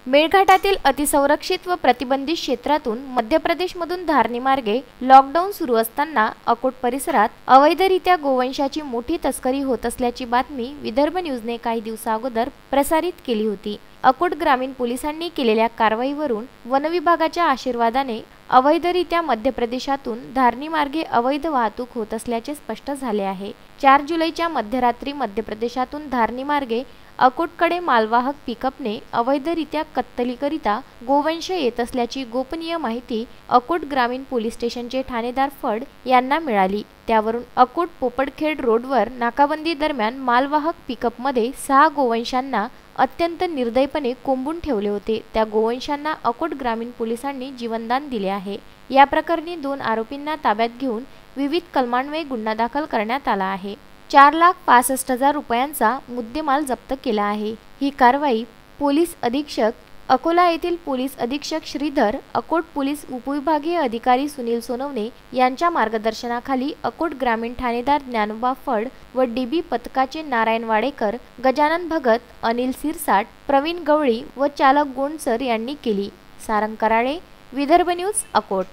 मेळघाटातील अतिसंरक्षित व प्रतिबंधित क्षेत्रातून मध्य प्रदेशमधून धारणी मार्गे लॉकडाऊन सुरू असताना अकोट परिसरात अवैधरित्या गोवंशाची मोठी तस्करी होत असल्याची बातमी विदर्भ न्यूजने काही दिवसाअगोदर प्रसारित केली होती। अकोट ग्रामीण पोलिसांनी केलेल्या कारवाईवरून वनविभागाच्या आशीर्वादाने अवैधरित्या मध्य प्रदेशातून धारणी मार्गे अवैध वाहतूक होत असल्याचे स्पष्ट झाले आहे। 4 जुलैच्या मध्यरात्री मध्य प्रदेशातून धारणी मार्गे अकोटकडे मालवाहक पिकअपने अवैधरित्या कत्तलीकरिता गोवंश येत असल्याची गोपनीय माहिती अकोट ग्रामीण पोलीस स्टेशनचे ठाणेदार फड यांना मिळाली। त्यावरून अकोट पोपडखेड रोडवर नाकाबंदी दरम्यान मालवाहक पिकअपमध्ये 6 गोवंशांना अत्यंत निर्दयपणे कोंबून ठेवले होते। त्या गोवंशांना अकोट ग्रामीण पोलिसांनी जीवनदान दिले आहे। या प्रकरणी 2 आरोपींना ताब्यात घेऊन विविध कलमांन्वये गुन्हा दाखल करण्यात आला आहे। 4,65,000 रुपयांचा मुद्देमाल जप्त केला आहे। ही कारवाई पोलीस अधीक्षक अकोला येथील पोलीस अधीक्षक श्रीधर, अकोट पोलीस उपविभागीय अधिकारी सुनील सोनवणे यांच्या मार्गदर्शनाखाली अकोट ग्रामीण ठाणेदार ज्ञानोबा फड व डीबी पथकाचे नारायण वाडेकर, गजानन भगत, अनिल सिरसाट, प्रवीण गवळी व चालक गोंडसर यांनी केली। सारंग कराळे, विदर्भ न्यूज, अकोट।